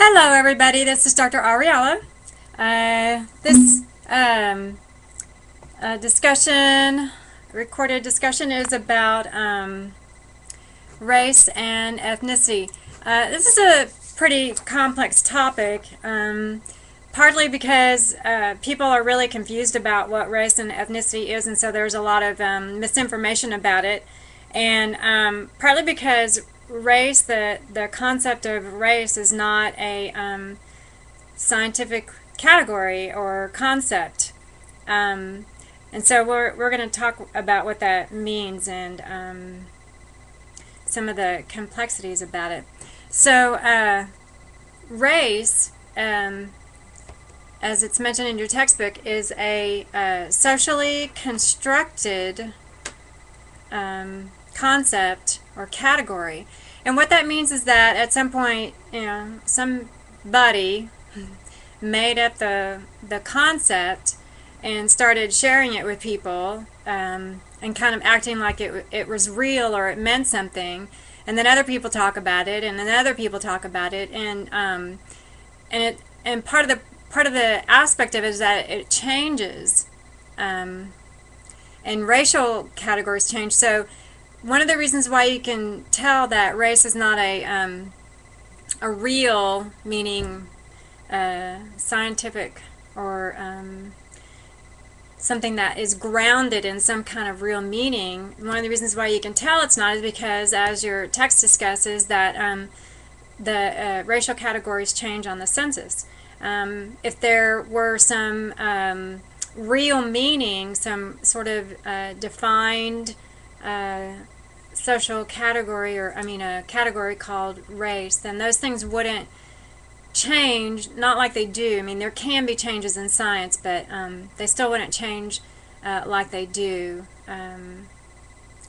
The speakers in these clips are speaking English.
Hello, everybody. This is Dr. Ariella. This recorded discussion, is about race and ethnicity. This is a pretty complex topic, partly because people are really confused about what race and ethnicity is, and so there's a lot of misinformation about it, and partly because race, the concept of race is not a scientific category or concept. And so we're going to talk about what that means and some of the complexities about it. So race, as it's mentioned in your textbook, is a socially constructed concept or category. And what that means is that at some point, somebody made up the concept and started sharing it with people, and kind of acting like it was real or it meant something, and then other people talk about it, and then other people talk about it, and part of the aspect of it is that it changes, and racial categories change. So one of the reasons why you can tell that race is not a real, meaning scientific or something that is grounded in some kind of real meaning, one of the reasons why you can tell it's not is because, as your text discusses, that the racial categories change on the census. If there were some real meaning, some sort of defined social category, or a category called race, then those things wouldn't change, not like they do. There can be changes in science, but they still wouldn't change like they do. And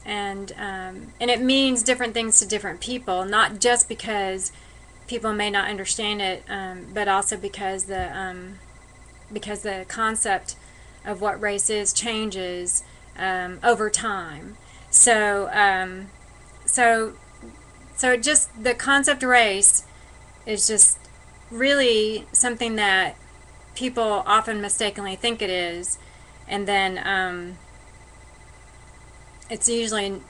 it means different things to different people, not just because people may not understand it, but also because the concept of what race is changes over time. So just the concept race is just really something that people often mistakenly think it is, and then it's usually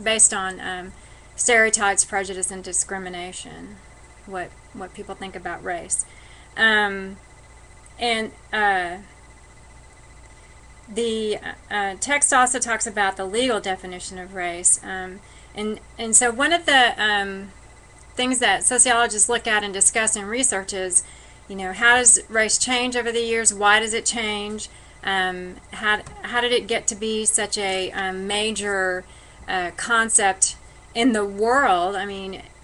based on stereotypes, prejudice, and discrimination. What people think about race, and the text also talks about the legal definition of race, and so one of the things that sociologists look at and discuss in research is, how does race change over the years? Why does it change? How did it get to be such a major concept in the world?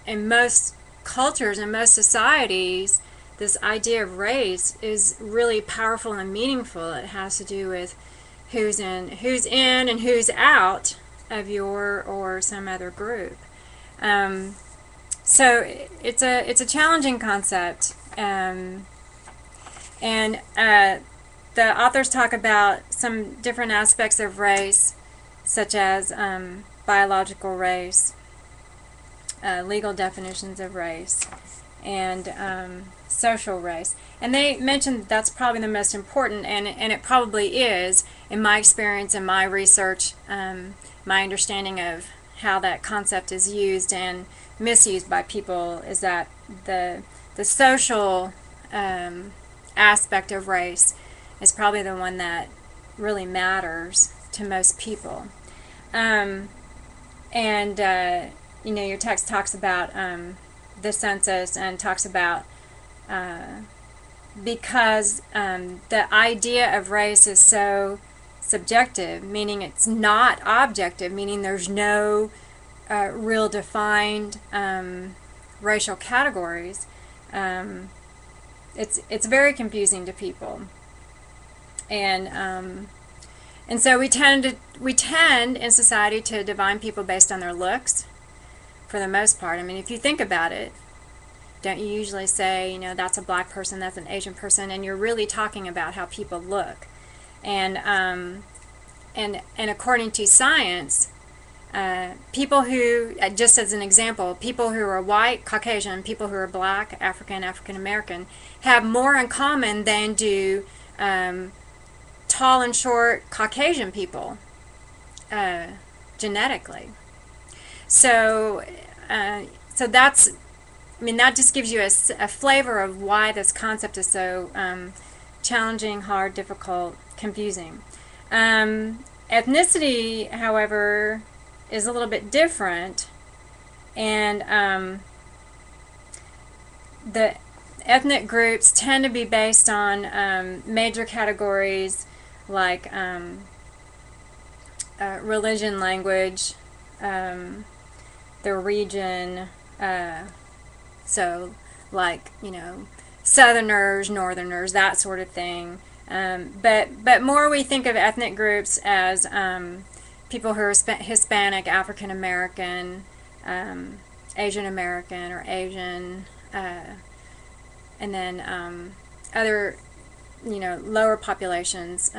In most cultures and most societies, this idea of race is really powerful and meaningful. It has to do with who's in and who's out of your or some other group. So it's a challenging concept, and the authors talk about some different aspects of race, such as biological race, legal definitions of race, and social race. And they mentioned that's probably the most important, and it probably is, in my experience and my research, my understanding of how that concept is used and misused by people, is that the social aspect of race is probably the one that really matters to most people. Your text talks about the census, and talks about because the idea of race is so subjective, meaning it's not objective, meaning there's no real defined racial categories. It's very confusing to people, and so we tend in society to define people based on their looks, for the most part. If you think about it, don't you usually say, that's a black person, that's an Asian person, and you're really talking about how people look, and according to science, People who, just as an example, people who are white, Caucasian, people who are black, African, African American, have more in common than do tall and short Caucasian people genetically. So, that's, I mean, that just gives you a flavor of why this concept is so challenging, hard, difficult, confusing. Ethnicity, however, is a little bit different, and the ethnic groups tend to be based on major categories like religion, language, their region, so like, Southerners, Northerners, that sort of thing. But more we think of ethnic groups as people who are Hispanic, African American, Asian American, or Asian, and then other, lower populations.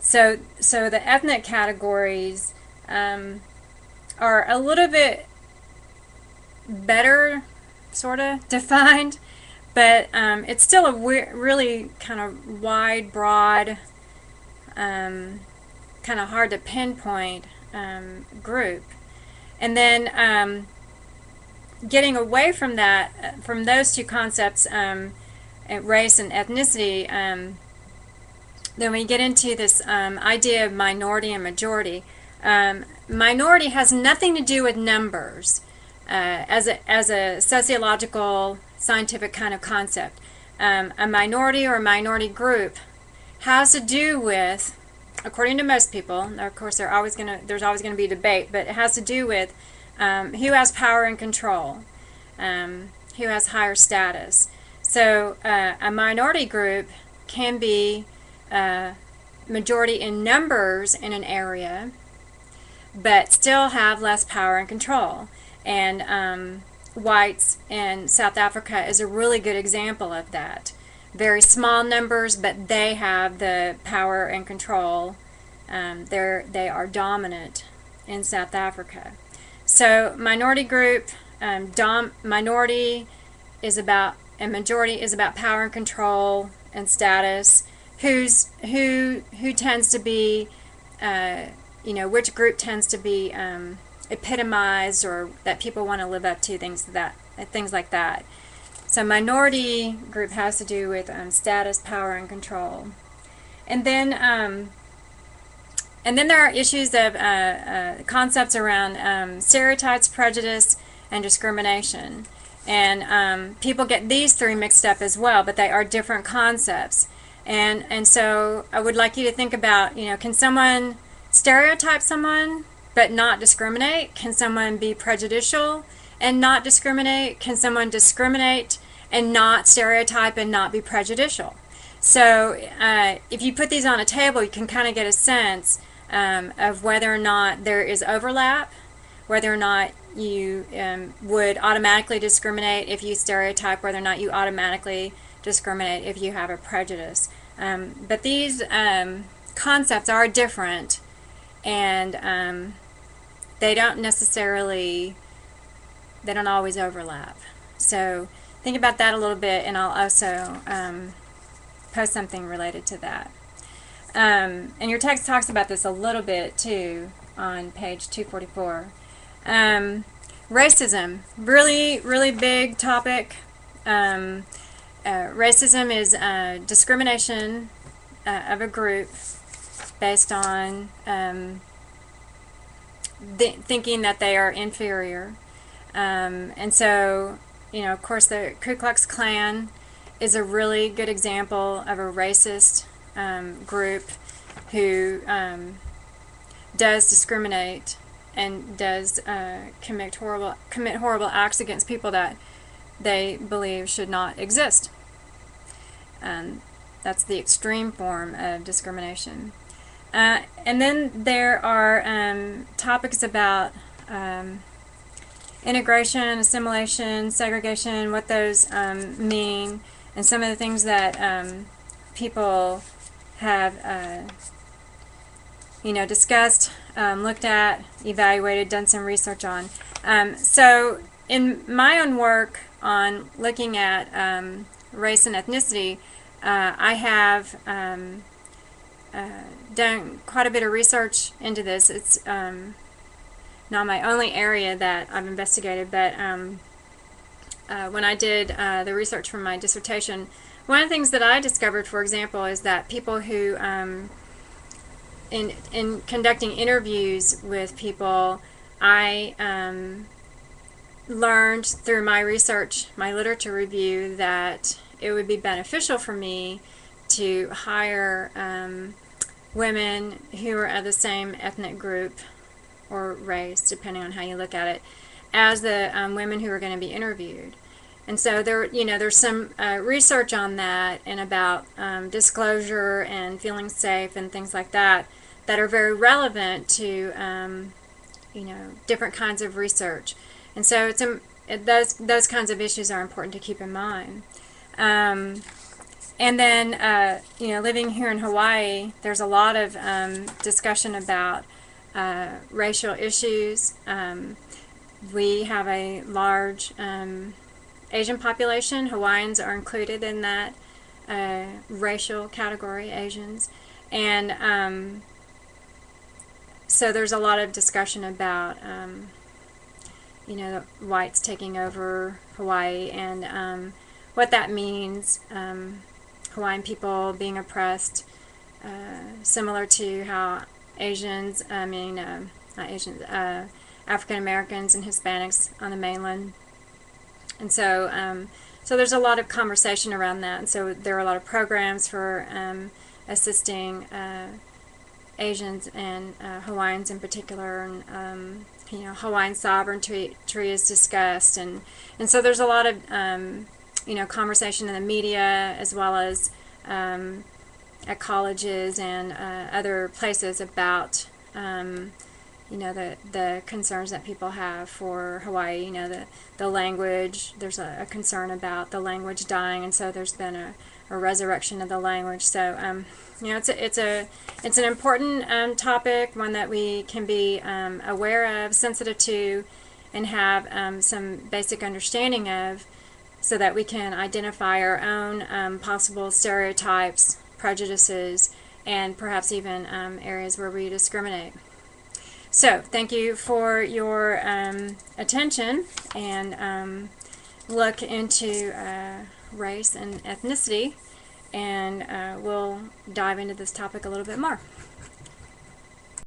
So the ethnic categories are a little bit better, sort of, defined, but it's still a really kind of wide, broad, kind of hard to pinpoint group. And then getting away from that, from those two concepts, race and ethnicity, then we get into this idea of minority and majority. Minority has nothing to do with numbers as a sociological, scientific kind of concept. A minority or a minority group has to do with, according to most people, of course there's always going to be debate, but it has to do with who has power and control, who has higher status. So a minority group can be majority in numbers in an area, but still have less power and control. And whites in South Africa is a really good example of that. Very small numbers, but they have the power and control. They are dominant in South Africa. So minority group, minority is about, and majority is about power and control and status. Who tends to be, which group tends to be epitomized, or that people want to live up to, things like that. So minority group has to do with status, power, and control. And then there are issues of concepts around stereotypes, prejudice, and discrimination. And people get these three mixed up as well, but they are different concepts. And so I would like you to think about, can someone stereotype someone but not discriminate? Can someone be prejudicial and not discriminate? Can someone discriminate and not stereotype and not be prejudicial? So if you put these on a table, you can kind of get a sense of whether or not there is overlap, whether or not you would automatically discriminate if you stereotype, whether or not you automatically discriminate if you have a prejudice. But these concepts are different, and they don't always overlap. So think about that a little bit, and I'll also post something related to that. And your text talks about this a little bit too on page 244. Racism, really, really big topic. Racism is discrimination of a group based on thinking that they are inferior. And so, of course, the Ku Klux Klan is a really good example of a racist group who does discriminate and does commit horrible acts against people that they believe should not exist. That's the extreme form of discrimination. And then there are topics about integration, assimilation, segregation, what those mean, and some of the things that people have discussed, looked at, evaluated, done some research on. So in my own work on looking at race and ethnicity, I have done quite a bit of research into this. It's not my only area that I've investigated, but when I did the research for my dissertation, one of the things that I discovered, for example, is that people who, in conducting interviews with people, I learned through my research, my literature review, that it would be beneficial for me to hire women who are of the same ethnic group or race, depending on how you look at it, as the women who are going to be interviewed. And so there's some research on that and about disclosure and feeling safe and things like that that are very relevant to different kinds of research. And so those kinds of issues are important to keep in mind. And then living here in Hawaii, there's a lot of discussion about racial issues. We have a large Asian population. Hawaiians are included in that racial category, Asians. And so there's a lot of discussion about the whites taking over Hawaii and what that means, Hawaiian people being oppressed, similar to how Asians, not Asians, African Americans and Hispanics on the mainland. And so there's a lot of conversation around that. And so there are a lot of programs for assisting Asians and Hawaiians in particular, and Hawaiian sovereignty is discussed, and so there's a lot of conversation in the media as well as at colleges and other places about the concerns that people have for Hawaii. The language. There's a concern about the language dying, and so there's been a resurrection of the language. So it's an important topic, one that we can be aware of, sensitive to, and have some basic understanding of, so that we can identify our own possible stereotypes, prejudices, and perhaps even areas where we discriminate. So thank you for your attention, and look into race and ethnicity, and we'll dive into this topic a little bit more.